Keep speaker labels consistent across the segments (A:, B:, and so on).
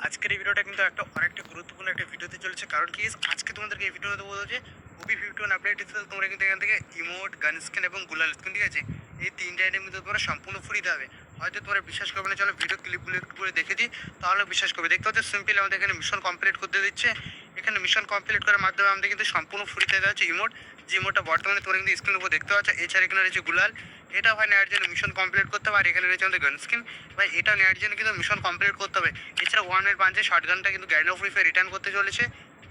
A: আজকের এই ভিডিওটা কিন্তু অনেকটা গুরুত্বপূর্ণ একটা ভিডিওতে চলেছে। কারণ কি আজকে তোমাদেরকে এই ভিডিওতে বলবো যে ওবি 51 আপডেট হিসেবে তোমরা কিন্তু এখান থেকে ইমোট, গান স্কিন এবং গুলাল স্কিন, ঠিক আছে, এই তিনটে আইটেম কিন্তু তোমরা সম্পূর্ণ ফ্রিতে হবে। হয়তো তোমরা বিশ্বাস করবে না, চলো ভিডিও ক্লিপগুলো একটু করে দেখে দিই, তাহলে বিশ্বাস করবে। দেখতে হচ্ছে সিম্পল আমাদের এখানে মিশন কমপ্লিট করতে দিচ্ছে। এখানে মিশন কমপ্লিট করার মাধ্যমে আমাদের কিন্তু সম্পূর্ণ ফ্রিতে দেওয়া হচ্ছে ইমোট, যে ইমোটটা বর্তমানে তোমরা কিন্তু স্ক্রিনের উপর দেখতে পাচ্ছ। এছাড়া এখানে রয়েছে গুলাল, এটা ভাই নেওয়ার জন্য মিশন কমপ্লিট করতে হবে। আর এখানে রয়েছে আমাদের গান স্কিন, ভাই এটা নেওয়ার জন্য কিন্তু মিশন কমপ্লিট করতে হবে। এছাড়া ওয়ানের পাঞ্চে শর্টগানটা কিন্তু গ্যান্ড অফ ফ্রি ফায়ার রিটার্ন করতে চলেছে।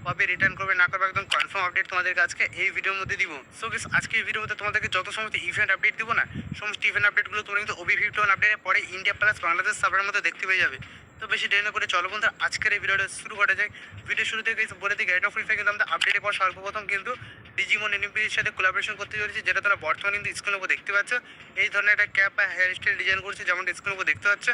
A: কবে রিটার্ন করবে না করবে একদম কনফার্ম আপডেট তোমাদেরকে আজকে এই ভিডিওর মধ্যে দিব। সো গাইস আজকে এই ভিডিওর মধ্যে তোমাদেরকে যত সমস্ত ইভেন্ট আপডেট দিব না, সমস্ত ইভেন্ট আপডেটগুলো তোমরা কিন্তু ওবি 51 আপডেটের পরে ইন্ডিয়া প্লাস বাংলাদেশ সার্ভারের মধ্যে দেখতে পেয়ে যাবে। তো বেশি দেরি না করে চলো বন্ধুরা আজকের এই ভিডিওটা শুরু করা যায়। ভিডিও শুরু থেকে বলে দিই, গ্যান্ড অফ ফ্রি ফায়ার কিন্তু আমাদের আপডেটের পর সর্বপ্রথম কিন্তু ডিজিমন এনএমপির সাথে কোলাবোরেশন করতে চলেছে, যেটা তোমরা বর্তমানে কিন্তু স্ক্রিনের উপর দেখতে পাচ্ছ। এই ধরনের একটা ক্যাপ বা হেয়ার স্টাইল ডিজাইন করছে, যেমন স্ক্রিনের উপর দেখতে পাচ্ছ।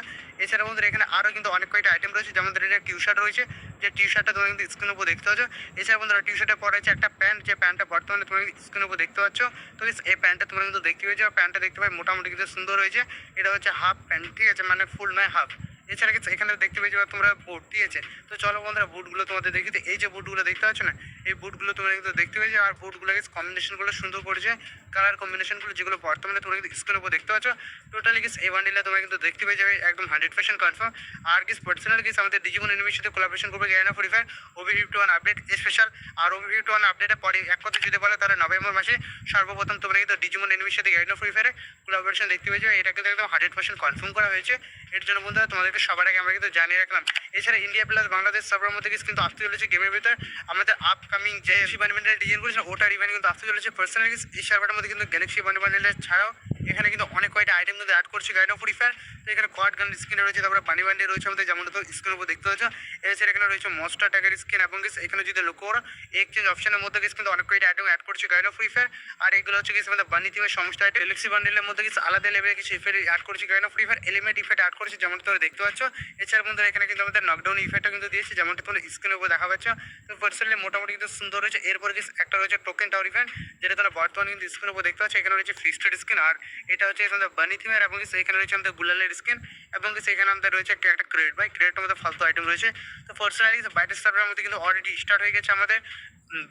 A: এছাড়া বন্ধুরা এখানে আরও কিন্তু অনেক কয়েকটা আইটেম রয়েছে, যেমন এটা টি শার্ট রয়েছে, যে টি শার্টটা তোমরা কিন্তু স্ক্রিনের উপর দেখতে পাচ্ছ। এছাড়া বন্ধুরা টি শার্টের পরে আছে একটা প্যান্ট, যে প্যান্টটা বর্তমানে তোমরা স্ক্রিনের উপর দেখতে পাচ্ছ। তো এই প্যান্টটা তোমরা কিন্তু দেখতে পেয়েছো, প্যান্টটা দেখতে পাই মোটামুটি কিন্তু সুন্দর হয়েছে। এটা হচ্ছে হাফ প্যান্ট, ঠিক আছে, মানে ফুল নয় হাফ। এছাড়া কিন্তু এখানে দেখতে পেয়েছো তোমরা বুট, ঠিক আছে। তো চলো বন্ধুরা বুটগুলো তোমাদের দেখি। এই যে বুটগুলো দেখতে পাচ্ছ না, এই বুটগুলো তোমরা কিন্তু দেখতে পেয়েছো। আর বুটগুলো কম্বিনেশনগুলো সুন্দর করেছে, কালার কম্বিনেশনগুলো যেগুলো বর্তমানে তোমরা কিন্তু স্ক্রিনের উপর দেখতে পাচ্ছ। টোটালি এই বান্ডিলে তোমরা কিন্তু দেখতে পেয়ে যাবে একদম 100% কনফার্ম। আর পার্সোনাল আমাদের ডিজিমন এনিমির সাথে কোলাবোরেশন করবে grand of free Fire OB 51 update special. আর ওবি 51 আপডেটের পরে এক কথা যদি বলে তাহলে নভেম্বর মাসে সর্বপ্রথম তোমরা কিন্তু ডিজিমন এনিমির সাথে গ্যান্ড অফ ফ্রি ফায়ারে কোলাবোরেশন দেখতে পেয়ে যাবে। এটা কিন্তু একদম 100% কনফার্ম করা হয়েছে। এর জন্য বন্ধুরা তোমাদেরকে সবার আগে আমরা কিন্তু জানিয়ে রাখলাম। এছাড়া ইন্ডিয়া প্লাস বাংলাদেশ সার্ভারের মধ্যে কিন্তু আসতে চলেছে গেমের ভিতরে আমাদের আপকামিং যে বান্ডেলের ডিজাইন করেছে ওটার ইভেন্ট কিন্তু আসতে চলেছে। পার্সোনালি এই সার্ভারের মধ্যে কিন্তু গ্যালাক্সি বান্ডেলের ছাড়াও এখানে কিন্তু অনেক কয়টা আইটেম কিন্তু অ্যাড করছে গাইড অফ ফ্রি ফায়ার। তো এখানে কোয়াড গান স্কিন রয়েছে, তারপরে বানি বান্ডি রয়েছে আমাদের, যেমন তো স্ক্রিনের উপর দেখতে পাচ্ছ। এছাড়া এখানে রয়েছে মস্টার ট্যাগের স্কিন, এবং এখানে যদি লক্ষ্য করো এক্সচেঞ্জ অপশনের মধ্যে কিন্তু অনেক কয়টা আইটেম অ্যাড করছে গাইড অফ ফ্রি ফায়ার। আর এগুলো হচ্ছে আমাদের বানি থিমের সমস্ত আইটেম। গ্যালাক্সি বান্ডেলের মধ্যে আলাদা লেভেলের কিছু ইফেক্ট অ্যাড করছে guide of free Fire, element effect add করছে যেমন তোমরা দেখতে পাচ্ছ। এছাড়া বন্ধুরা এখানে কিন্তু আমাদের নকডাউন ইফেক্টটা কিন্তু দিয়েছে, যেমনটা তোমরা স্ক্রিনের উপর দেখা পাচ্ছ। তো পার্সোনালি মোটামুটি কিন্তু সুন্দর রয়েছে। এরপরে একটা রয়েছে টোকেন টাওয়ার ইভেন্ট, যেটা তোমরা বর্তমানে কিন্তু স্ক্রিনের উপর দেখতে পাচ্ছ। এখানে রয়েছে ফিস্টেড স্কিন, আর এটা হচ্ছে আমাদের বানি থিমের, এবং এখানে রয়েছে আমাদের গুলালের স্কিন, এবং সেখানে আমাদের রয়েছে একটা ক্রেডিট, বাই ক্রেডিটের মধ্যে ফালতু আইটেম রয়েছে। তো পার্সোনালি বাইরের সার্ভারের মধ্যে কিন্তু অলরেডি স্টার্ট হয়ে গেছে আমাদের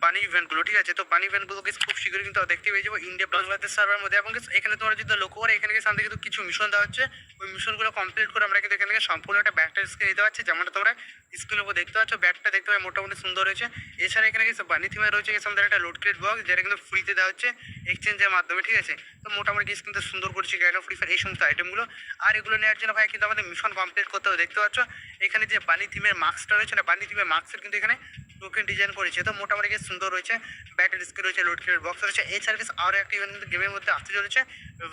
A: বানি ইভেন্টগুলো, ঠিক আছে। তো বানি ইভেন্টগুলোকে খুব শীঘ্রই কিন্তু দেখতে পেয়ে যাবো ইন্ডিয়া বাংলাদেশ সার্ভারের মধ্যে। এবং এখানে তোমরা যদি লক্ষ্য করে এখানে আমাদের কিন্তু কিছু মিশন দেওয়া হচ্ছে। ওই মিশনগুলো কমপ্লিট করে আমরা কিন্তু এখান থেকে সম্পূর্ণ একটা ব্যাগটা স্ক্রিন দিতে পারছি, যেমনটা তোমরা স্ক্রিনের উপর দেখতে পাচ্ছ। ব্যাগটা দেখতে পাই মোটামুটি সুন্দর হয়েছে। এছাড়া এখানে বানি থিমে রয়েছে আমাদের একটা লোড ক্রেট বক্স, যেটা কিন্তু ফ্রিতে দেওয়া হচ্ছে এক্সচেঞ্জের মাধ্যমে, ঠিক আছে। তো মোটামুটি কিন্তু সুন্দর করছে গাইড অফ ফ্রি ফায়ার এই সমস্ত আইটেমগুলো। আর এগুলো নেওয়ার জন্য ভাই কিন্তু আমাদের মিশন কমপ্লিট করতে হবে। দেখতে পাচ্ছ এখানে যে বানি থিমের মাস্কটা রয়েছে না, বানি থিমের মাস্কের কিন্তু এখানে টোকেন ডিজাইন করেছে। তো মোটামুটি সুন্দর রয়েছে, ব্যাটেল স্ক্রিন রয়েছে, লোড ক্রিয়েট বক্স রয়েছে। এছাড়া আরও একটা ইভেন্ট কিন্তু গেমের মধ্যে আসতে চলেছে,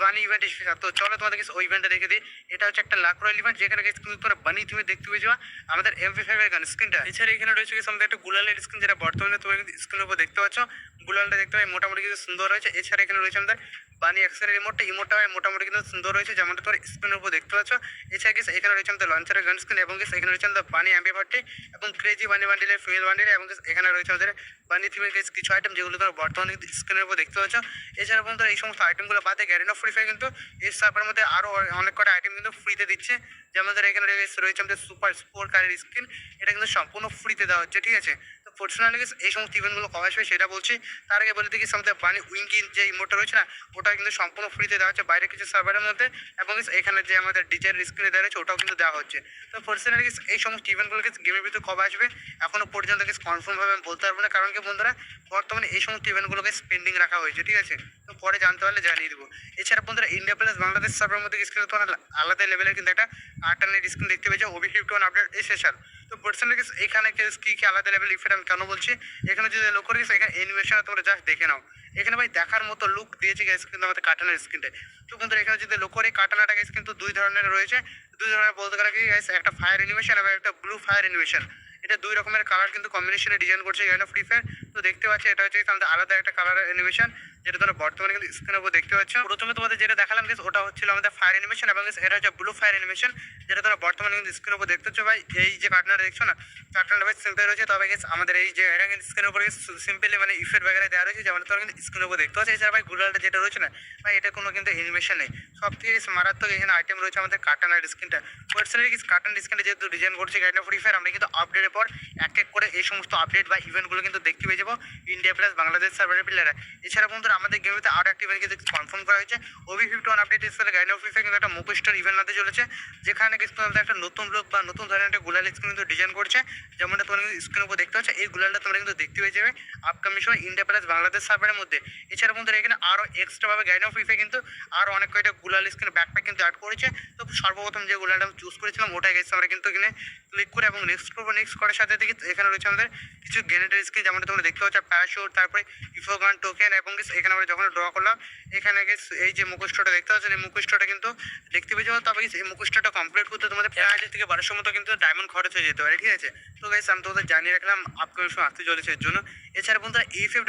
A: বানি ইভেন্ট স্পেশাল। তো চলো তোমাদের ওই ইভেন্টটা দেখে দিই। এটা হচ্ছে একটা লাক রয়্যাল ইভেন্ট, যেখানে কিন্তু তোমরা বানি থিমে দেখতে পেয়ে যাওয়া আমাদের MP5 এর গান স্ক্রিনটা। এছাড়া এখানে রয়েছে আমাদের একটা গুলালের স্ক্রিন, যেটা বর্তমানে তোমরা কিন্তু স্ক্রিনের উপর দেখতে পাচ্ছ। গুলালটা দেখতে পাই মোটামুটি কিন্তু সুন্দর রয়েছে। এছাড়া এখানে রয়েছে আমাদের বানি অ্যাক্সেলের ইমোটটা মোটামুটি কিন্তু সুন্দর রয়েছে, যেমনটা তোমরা স্ক্রিনের উপর দেখতে পাচ্ছ। এছাড়া এখানে রয়েছে আমাদের লঞ্চারের গান স্ক্রিন, এবং এখানে রয়েছে আমাদের বানি MP40 এবং ক্রেজি বানি বান্ডিলের ফিমেল বান্ডিল, এবং এখানে রয়েছে আমাদের বানি থিমের কিছু আইটেম, যেগুলো তোমরা বর্তমানে কিন্তু স্ক্রিনের উপর দেখতে পাচ্ছ। এছাড়া বন্ধুরা এই সমস্ত আইটেমগুলো বাদে গ্যারেন্ট অফ ফ্রি ফায়ার কিন্তু এই সার্ভারের মধ্যে আরও অনেক কটা আইটেম কিন্তু ফ্রিতে দিচ্ছে। যেমন এখানে রয়েছে আমাদের সুপার স্পোর কারের স্কিন, এটা কিন্তু সম্পূর্ণ ফ্রিতে দেওয়া হচ্ছে, ঠিক আছে। তো পার্সোনালি এই সমস্ত ইভেন্টগুলো কবে আসবে সেটা বলছি। তার আগে বলে দেখি আমাদের বানি উইঙ্কিন যে ইমোটটা রয়েছে না, ওটা কিন্তু সম্পূর্ণ ফ্রিতে দেওয়া হচ্ছে বাইরে কিছু সার্ভারের মধ্যে, এবং এখানে যে আমাদের ডিজাইনের স্ক্রিনে দেওয়া রয়েছে ওটাও কিন্তু দেওয়া হচ্ছে। তো পার্সোনালি এই সমস্ত ইভেন্টগুলো গেমের ভিতরে কবে আসবে এখনো পর্যন্ত কনফার্মভাবে আমি বলতে পারবো না, কারণ কি বন্ধুরা বর্তমানে এই সমস্ত ইভেন্টগুলোকে স্পেন্ডিং রাখা হয়েছে, ঠিক আছে। তো পরে জানতে পারলে জানিয়ে দেবো। এছাড়া বন্ধুরা ইন্ডিয়া প্লাস বাংলাদেশ সার্ভারের মধ্যে স্ক্রিনে তো আলাদা লেভেলের কিন্তু একটা আর্টানের স্ক্রিন দেখতে পেয়েছে ওবি 51 আপডেট স্পেশাল। তো পার্সোনালি এখানে কি আলাদা লেভেল ইফেক্ট আমি কেন বলছি, এখানে যদি লক্ষ্য করিস এখানে অ্যানিমেশন তোমরা জাস্ট দেখে নাও। এখানে ভাই দেখার মতো লুক দিয়েছে গ্যাস কিন্তু আমাদের কাটানার স্ক্রিনটা। তো বন্ধুরা এখানে যদি লক্ষ্য করি কাটানাটা গ্যাস কিন্তু দুই ধরনের রয়েছে। দুই ধরনের বলতে গেলে কি গ্যাস, একটা ফায়ার অ্যানিমেশন এবং একটা ব্লু ফায়ার অ্যানিমেশন। এটা দুই রকমের কালার কিন্তু কম্বিনেশনে ডিজাইন করছে গাইড অফ ফ্রি ফায়ার। তো দেখতে পাচ্ছ এটা হচ্ছে আমাদের আলাদা একটা কালার অ্যানিমেশন, যেটা তোমরা বর্তমানে কিন্তু স্ক্রিনের উপর দেখতে পাচ্ছ। প্রথমে তোমাদের যেটা দেখালাম গেস ওটা হচ্ছিল আমাদের ফায়ার অ্যানিমেশন, এবং এটা হচ্ছে ব্লু ফায়ার অ্যানিমেশন, যেটা তোমরা বর্তমানে কিন্তু স্ক্রিনের উপর দেখতে পাচ্ছ ভাই। এই যে কার্টুনটা দেখছো না, কার্টুনটা ভাই সিম্পল রয়েছে, তবে গেস আমাদের এই যে এটা কিন্তু স্ক্রিনের উপর সিম্পলি মানে ইফেক্ট বগেরা দেওয়া রয়েছে, যেমন তোমরা কিন্তু স্ক্রিনের উপর দেখতে পাচ্ছ। এছাড়া ভাই গুলালটা যেটা রয়েছে না ভাই, এটা কোনো কিন্তু অ্যানিমেশন নেই। সব থেকে মারাত্মক এখানে আইটেম রয়েছে আমাদের কার্টুনের স্ক্রিনটা। পার্সোনালি কার্টুন স্ক্রিনটা যেহেতু ডিজাইন করছে গাইড অফ ফ্রি ফায়ার, আমরা কিন্তু আপডেটের পর এক এক করে এই সমস্ত আপডেট বা ইভেন্টগুলো কিন্তু দেখতে পেয়ে যাবো ইন্ডিয়া প্লাস বাংলাদেশ সার্ভারের প্লেয়াররা। এছাড়া বন্ধুরা আমাদের গেমে আরও একটা ইভেন্ট কিন্তু কনফার্ম করা হয়েছে। OB51 আপডেট স্পেলে গাইড অফ ফ্রি ফায়ার কিন্তু একটা মুকুস্টার ইভেন্ট হতে চলেছে, যেখানে কিন্তু আমাদের একটা নতুন লোক বা নতুন ধরনের একটা গুলাল স্ক্রিন কিন্তু ডিজাইন করছে, যেমনটা তোমরা কিন্তু স্ক্রিনের উপর দেখতে পাচ্ছ। এই গুলালটা তোমরা কিন্তু দেখতে পেয়ে যাবে আপকামিং সময় ইন্ডিয়া প্লাস বাংলাদেশ সার্ভারের মধ্যে। এছাড়া বন্ধুরা এখানে আরও এক্সট্রাভাবে গাইড অফ ফ্রি ফায়ার কিন্তু আরও অনেক কয়টা গুলাল স্ক্রিন ব্যাকপ্যাক কিন্তু অ্যাড করেছে। তো সর্বপ্রথম যে গুলালটা আমি চুজ করেছিলাম ওটাই গেছে, আমরা কিন্তু এখানে ক্লিক করে এবং নেক্সট করবো। নেক্সট করার সাথে থেকে এখানে রয়েছে আমাদের কিছু গ্রেনেডের স্ক্রিন, যেমনটা তোমরা দেখতে পাচ্ছ প্যারাশুট, তারপরে ইফোগান টোকেন, এবং এখানে আমরা যখন ড্র করলাম এখানে এই যে মুখোশটা দেখতে পাচ্ছেন, এই মুখোশটা কিন্তু দেখতে পেয়ে যাবো। তবে এই মুখোশটা কমপ্লিট করতে তোমাদের 1000 থেকে 1200 মতো কিন্তু ডায়মন্ড খরচ হয়ে যেতে পারে, ঠিক আছে। তো গাইস আমি তোমাদের জানিয়ে রাখলাম আপকামিং সময় আসতে চলেছে এর জন্য। এছাড়া বন্ধুরা EFFW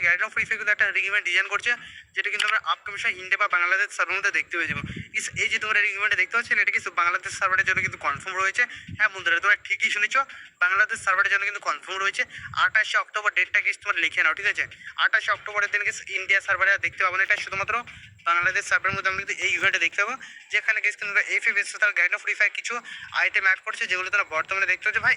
A: guarantee of free fire কিন্তু একটা রিগমেন্ট ডিজাইন করছে, যেটা কিন্তু আমরা আপকামিং সময় ইন্ডিয়া বা বাংলাদেশ সার্ভারের মধ্যে দেখতে পেয়ে যাবো। এই যে তোমরা রিগমেন্টে দেখতে পাচ্ছেন, এটা কিন্তু বাংলাদেশ সার্ভারের জন্য কিন্তু কনফার্ম রয়েছে। হ্যাঁ বন্ধুরা তোমরা ঠিকই শুনেছ, বাংলাদেশ সার্ভারের জন্য কিন্তু কনফার্ম রয়েছে। 28শে অক্টোবর ডেটটা কিন্তু তোমরা লিখে নাও, ঠিক আছে। 28শে অক্টোবরের দিন কিন্তু ইন্ডিয়া সার্ভারে দেখতে পাবো না, এটা শুধুমাত্র বাংলাদেশ সার্ভারের মধ্যে আমরা কিন্তু এই ইভেন্টে দেখতে পাবো, যেখানে কিন্তু EFFW guide of free fire কিছু আইটেম অ্যাড করছে, যেগুলো তোমরা বর্তমানে দেখতে পাচ্ছ। ভাই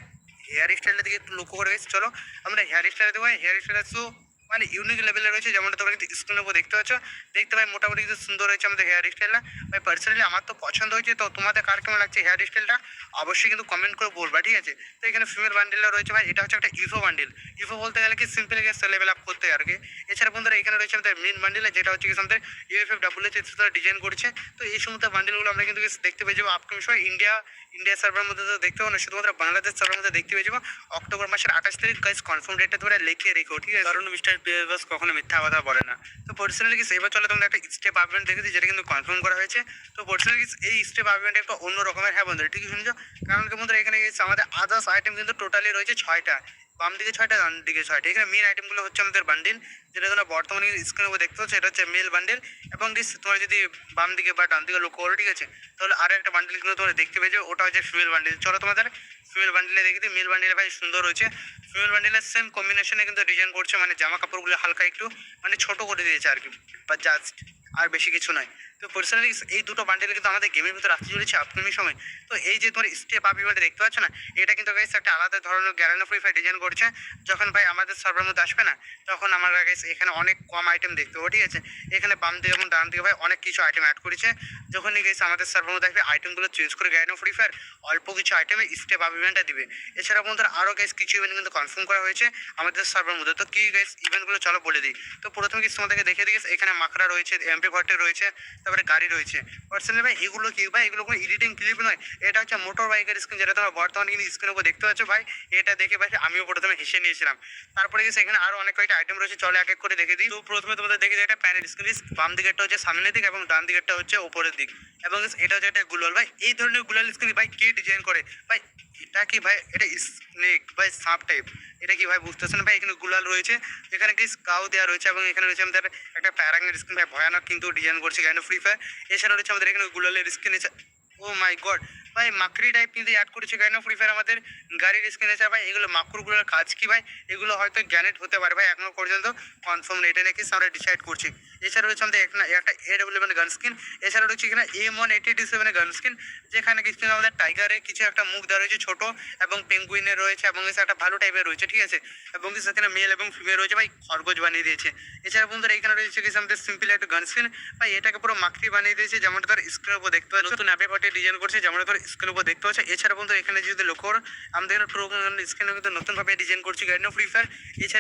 A: হেয়ার স্টাইলের দিকে একটু লক্ষ্য করে গেছি, চলো আমরা হেয়ার স্টাইলে দেবো। হেয়ার স্টাইল সো মানে ইউনিক লেভেলের রয়েছে, যেমনটা তোমরা কিন্তু স্ক্রিনের উপর দেখতে পাচ্ছ। দেখতে ভাই মোটামুটি কিন্তু সুন্দর রয়েছে আমাদের হেয়ার স্টাইলটা। ভাই পার্সোনালি আমার তো পছন্দ হয়েছে, তো তোমাদের কার কেমন লাগছে হেয়ার স্টাইলটা অবশ্যই কিন্তু কমেন্ট করে বলবা, ঠিক আছে। তো এখানে ফিমেল বান্ডেলটা রয়েছে ভাই, এটা হচ্ছে একটা ইফো বান্ডেল। ইফো বলতে গেলে কি সিম্পল গেছে লেভেল আপ করতে আর কি। এছাড়া বন্ধুরা এখানে রয়েছে আমাদের মেন বান্ডেল, যেটা হচ্ছে কি আমাদের EFFW ডিজাইন করছে। তো এই সমস্ত বান্ডেলগুলো আমরা কিন্তু দেখতে পেয়ে যাবো আপকামিং সময় ইন্ডিয়া সার্ভারের মধ্যে তো দেখতে পাবো না, শুধুমাত্র বাংলাদেশ সার্ভারের মধ্যে দেখতে পেয়ে যাবো অক্টোবর মাসের 28 তারিখ। গাইস কনফার্ম ডেটটা ধরে লিখে রেখো, ঠিক আছে, কারণ মিস্টার পিএস কখনো মিথ্যা কথা বলে না। তো পার্সোনালি কি এবার চলে তোমরা একটা স্টেপ আপডেট দেখেছি, যেটা কিন্তু কনফার্ম করা হয়েছে। তো পার্সোনালি এই স্টেপ আপডেট একটা অন্য রকমের। হ্যাঁ বন্ধুরা ঠিকই শুনছো, কারণ কি বন্ধুরা এখানে আমাদের আদার্স আইটেম কিন্তু টোটালি রয়েছে 6টা, বাম দিকে 6টা ডান দিকে 6টা। এখানে মেন আইটেমগুলো হচ্ছে আমাদের বান্ডিল, যেটা তোমরা বর্তমানে স্ক্রিনের উপর দেখতে পাচ্ছ, এটা হচ্ছে মেল বান্ডেল। এবং তোমরা যদি বাম দিকে বা ডান দিকে লক্ষ্য করো, ঠিক আছে, তাহলে আরও একটা বান্ডেল কিন্তু তোমরা দেখতে পেয়েছো, ওটা হচ্ছে ফিমেল বান্ডেল। চলো তোমাদের ফিমেল বান্ডেলে দেখে দিই। মেল বান্ডেলে ভাই সুন্দর রয়েছে, ফিমেল বান্ডেলের সেম কম্বিনেশনে কিন্তু ডিজাইন করছে, মানে জামা কাপড়গুলো হালকা একটু মানে ছোটো করে দিয়েছে আর কি, বা জাস্ট আর বেশি কিছু নয়। তো পার্সোনালি এই দুটো বান্ডেল কিন্তু আমাদের গেমের ভিতরে আসতে চলেছে আপকামিং সময়। তো এই যে তোমার স্টেপ আপ ইভেন্ট দেখতে পাচ্ছ না, এটা কিন্তু গাইস একটা আলাদা ধরনের guarantee of free fire design করছে। যখন ভাই আমাদের সার্ভারের মধ্যে আসবে না, তখন আমরা গাইস এখানে অনেক কম আইটেম দেখতে পাবো, ঠিক আছে। এখানে বাম দিকে এবং ডান দিকে ভাই অনেক কিছু আইটেম অ্যাড করেছে। যখনই গাইস আমাদের সার্ভারের মধ্যে আসবে, আইটেমগুলো চেঞ্জ করে গ্যারেন্টি অফ ফ্রি ফায়ার অল্প কিছু আইটেমে স্টেপ আপ ইভেন্টটা দিবে। এছাড়া বন্ধুরা আরও গাইস কিছু ইভেন্ট কিন্তু কনফার্ম করা হয়েছে আমাদের সার্ভারের মধ্যে। তো কি গাইস ইভেন্টগুলো চলো বলে দিই। তো প্রথমে কিছু তোমাদেরকে দেখে দিই, এখানে মাকড়া রয়েছে, MP40 রয়েছে, তারপরে গাড়ি রয়েছে। পার্সোনালি ভাই এগুলো কি ভাই, এগুলো কোনো এডিটিং ক্লিপ নয়, এটা হচ্ছে মোটর বাইকের স্ক্রিন, যেটা তোমরা বর্তমানে কিন্তু স্ক্রিনের উপর দেখতে পাচ্ছ। ভাই এটা দেখে ভাই আমিও প্রথমে হেসে নিয়েছিলাম। তারপরে গেছে এখানে আরও অনেক কয়েকটা আইটেম রয়েছে, চলো এক এক করে দেখে দিই। তো প্রথমে তোমাদের দেখে দিই একটা প্যানেল স্ক্রিন, বাম দিকেরটা হচ্ছে সামনের দিক এবং ডান দিকেরটা হচ্ছে ওপরের দিক। এবং এটা হচ্ছে একটা গুলাল। ভাই এই ধরনের গুলাল স্ক্রিন ভাই কে ডিজাইন করে ভাই, এটা কি ভাই, এটা স্নেক ভাই সাপ টাইপ, এটা কি ভাই বুঝতেছেন ভাই। এখানে গুলাল রয়েছে, এখানে কি কাউ দেওয়া রয়েছে, এবং এখানে রয়েছে আমাদের একটা প্যারাঙ্গের স্ক্রিন ভাই, ভয়ানক কিন্তু ডিজাইন করছে গাইন ফ্রি ফায়ার। এছাড়া রয়েছে আমাদের এখানে গুলালের স্ক্রিন। ও মাই গড ভাই মাকড়ি টাইপ কিন্তু অ্যাড করেছে গাইন ফ্রি ফায়ার আমাদের গাড়ির স্ক্রিন। এছাড়া ভাই এগুলো মাকড়গুলোর কাজ কি ভাই, এগুলো হয়তো গ্যানেট হতে পারে ভাই, এখনো পর্যন্ত কনফার্ম নেই, এটা নাকি আমরা ডিসাইড করছি। এছাড়া রয়েছে আমাদের এখানে একটা AW গান স্কিন। এছাড়া রয়েছে এখানে M180D7 গান স্কিন, যেখানে কিছু আমাদের টাইগারের কিছু একটা মুখ দেওয়া রয়েছে ছোট, এবং পেঙ্গুইনের রয়েছে, এবং একটা ভালো টাইপের রয়েছে, ঠিক আছে। এবং সেখানে মেল এবং ফিমেল রয়েছে ভাই, খরগোশ বানিয়ে দিয়েছে। এছাড়া বন্ধুরা এখানে রয়েছে কিছু আমাদের সিম্পল একটা গান স্কিন ভাই, এটাকে পুরো মাকড়ি বানিয়ে দিয়েছে, যেমনটা তার স্ক্রিনের উপর দেখতে পাচ্ছ। নতুন MP40 ডিজাইন করছে, যেমনটা তার স্ক্রিনের উপর দেখতে পাচ্ছ। এছাড়া বন্ধুরা এখানে যদি লক্ষ্য করো, আমাদের পুরো স্ক্রিনে কিন্তু নতুনভাবে ডিজাইন করছি গাইড ফ্রি ফায়ার। এছাড়া